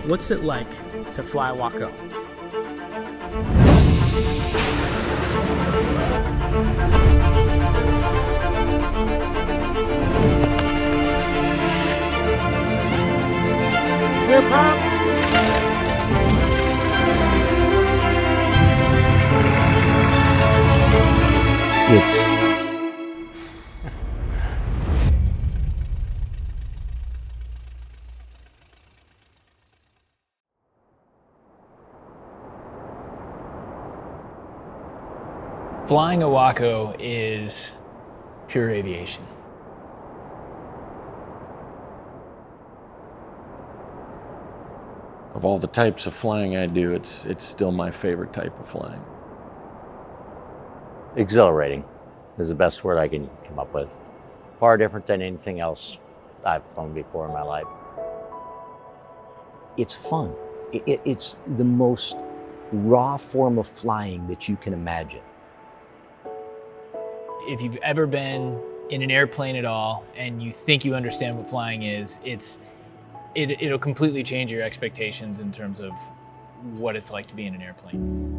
What's it like to fly WACO? Clear pop. Flying a WACO is pure aviation. Of all the types of flying I do, it's still my favorite type of flying. Exhilarating is the best word I can come up with. Far different than anything else I've flown before in my life. It's fun. It's the most raw form of flying that you can imagine. If you've ever been in an airplane at all and you think you understand what flying is, it'll completely change your expectations in terms of what it's like to be in an airplane.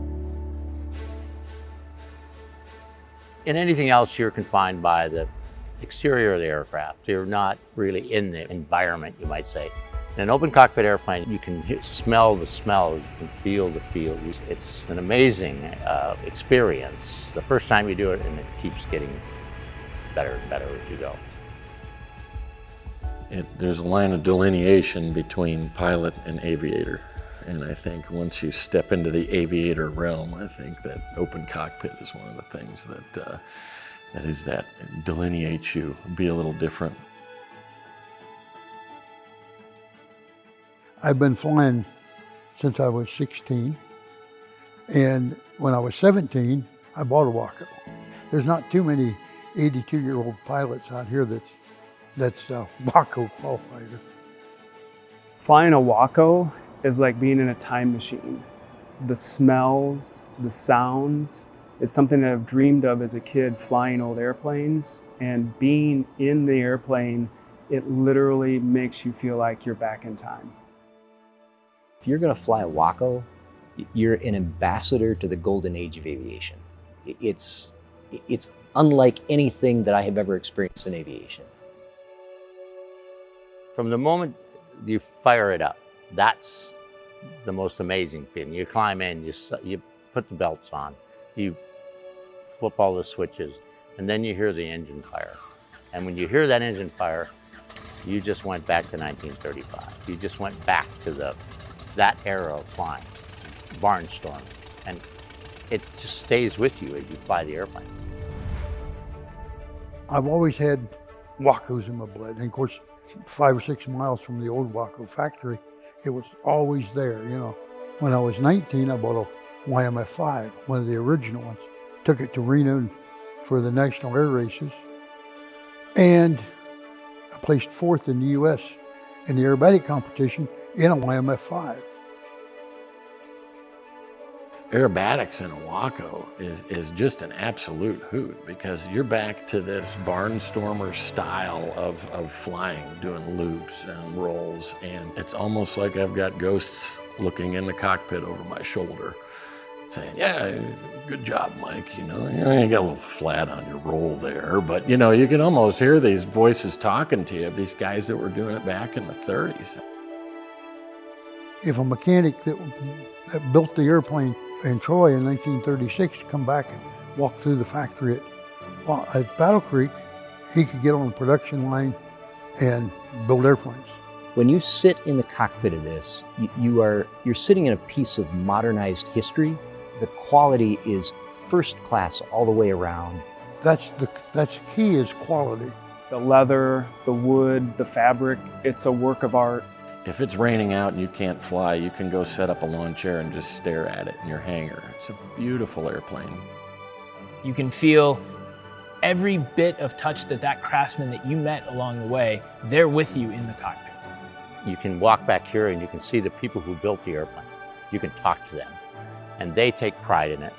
In anything else, you're confined by the exterior of the aircraft. You're not really in the environment, you might say. In an open cockpit airplane, you can smell the smells, you can feel the feels. It's an amazing experience. The first time you do it, and it keeps getting better and better as you go. There's a line of delineation between pilot and aviator. And I think once you step into the aviator realm, I think that open cockpit is one of the things that delineates you, be a little different. I've been flying since I was 16, and when I was 17, I bought a WACO. There's not too many 82-year-old pilots out here that's WACO qualified. Flying a WACO is like being in a time machine. The smells, the sounds, it's something that I've dreamed of as a kid, flying old airplanes, and being in the airplane, it literally makes you feel like you're back in time. If you're going to fly a WACO, you're an ambassador to the golden age of aviation. It's unlike anything that I have ever experienced in aviation. From the moment you fire it up, that's the most amazing feeling. You climb in, you put the belts on, you flip all the switches, and then you hear the engine fire. And when you hear that engine fire, you just went back to 1935. You just went back to that era of flying, barnstorm, and it just stays with you as you fly the airplane. I've always had WACOs in my blood, and of course, 5 or 6 miles from the old WACO factory, it was always there, you know. When I was 19, I bought a YMF-5, one of the original ones. Took it to Reno for the National Air Races, and I placed 4th in the U.S. in the aerobatic competition in a YMF-5. Aerobatics in a WACO is just an absolute hoot, because you're back to this barnstormer style of flying, doing loops and rolls, and it's almost like I've got ghosts looking in the cockpit over my shoulder saying, yeah, good job, Mike, you know, you got a little flat on your roll there, but you know, you can almost hear these voices talking to you, these guys that were doing it back in the 30s. If a mechanic that built the airplane in Troy in 1936 come back and walk through the factory at Battle Creek, he could get on the production line and build airplanes. When you sit in the cockpit of this, you're sitting in a piece of modernized history. The quality is first class all the way around. That's key, is quality. The leather, the wood, the fabric, it's a work of art. If it's raining out and you can't fly, you can go set up a lawn chair and just stare at it in your hangar. It's a beautiful airplane. You can feel every bit of touch that craftsman that you met along the way, they're with you in the cockpit. You can walk back here and you can see the people who built the airplane. You can talk to them, and they take pride in it,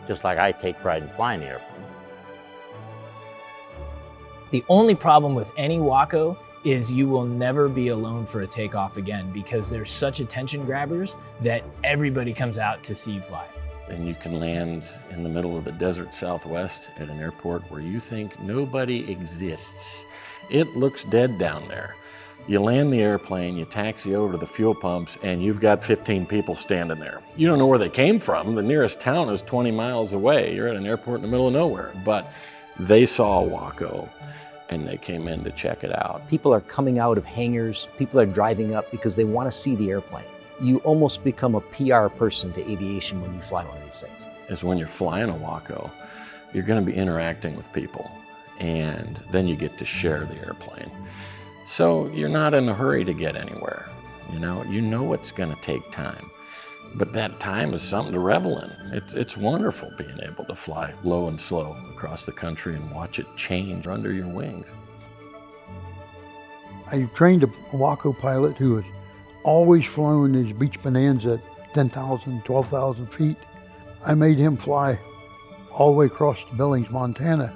just like I take pride in flying the airplane. The only problem with any WACO is you will never be alone for a takeoff again, because they're such attention grabbers that everybody comes out to see you fly. And you can land in the middle of the desert Southwest at an airport where you think nobody exists. It looks dead down there. You land the airplane, you taxi over to the fuel pumps, and you've got 15 people standing there. You don't know where they came from. The nearest town is 20 miles away. You're at an airport in the middle of nowhere. But they saw WACO, and they came in to check it out. People are coming out of hangars, people are driving up because they want to see the airplane. You almost become a PR person to aviation when you fly one of these things. Is when you're flying a WACO, you're going to be interacting with people, and then you get to share the airplane. So you're not in a hurry to get anywhere. You know it's going to take time, but that time is something to revel in. It's wonderful being able to fly low and slow across the country and watch it change under your wings. I trained a WACO pilot who has always flown these beach bonanza at 10,000, 12,000 feet. I made him fly all the way across to Billings, Montana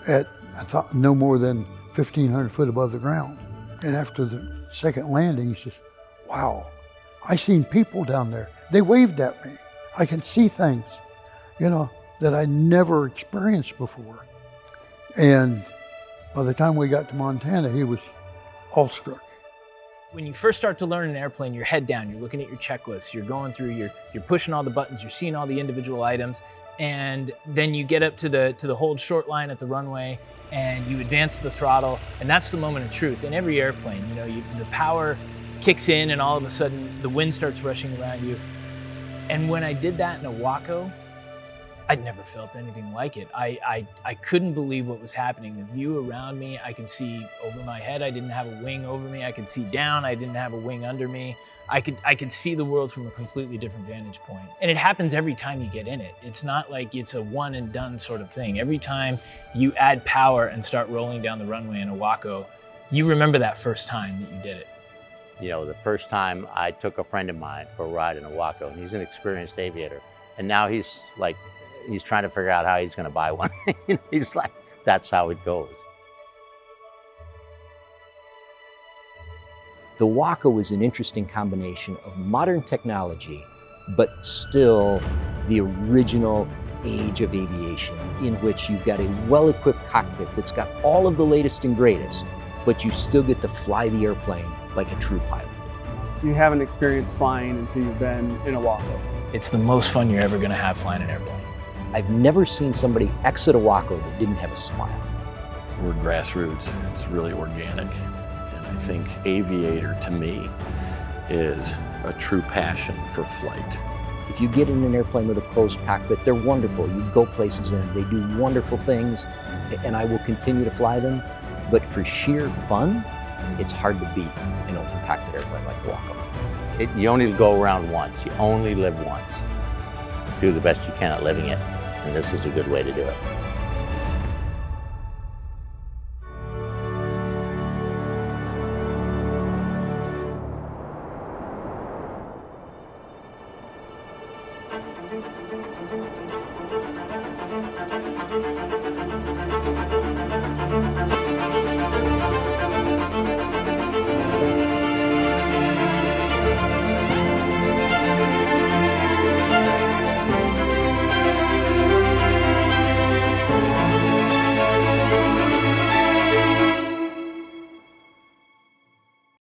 at, I thought, no more than 1,500 foot above the ground. And after the second landing, he says, wow, I seen people down there. They waved at me. I can see things, that I never experienced before. And by the time we got to Montana, he was awestruck. When you first start to learn an airplane, you're head down, you're looking at your checklists, you're going through, you're pushing all the buttons, you're seeing all the individual items, and then you get up to the hold short line at the runway, and you advance the throttle, and that's the moment of truth. In every airplane, the power kicks in, and all of a sudden the wind starts rushing around you. And when I did that in a WACO, I'd never felt anything like it. I couldn't believe what was happening. The view around me, I could see over my head. I didn't have a wing over me. I could see down. I didn't have a wing under me. I could see the world from a completely different vantage point. And it happens every time you get in it. It's not like it's a one and done sort of thing. Every time you add power and start rolling down the runway in a WACO, you remember that first time that you did it. The first time I took a friend of mine for a ride in a WACO, and he's an experienced aviator. And now he's trying to figure out how he's going to buy one. He's like, that's how it goes. The WACO is an interesting combination of modern technology, but still the original age of aviation, in which you've got a well-equipped cockpit that's got all of the latest and greatest, but you still get to fly the airplane like a true pilot. You haven't experienced flying until you've been in a WACO. It's the most fun you're ever going to have flying an airplane. I've never seen somebody exit a WACO that didn't have a smile. We're grassroots. It's really organic. And I think aviator, to me, is a true passion for flight. If you get in an airplane with a closed cockpit, they're wonderful. You go places in them. They do wonderful things, and I will continue to fly them. But for sheer fun, it's hard to beat an open cockpit airplane like the WACO. You only go around once. You only live once. Do the best you can at living it, and this is a good way to do it. Thank you.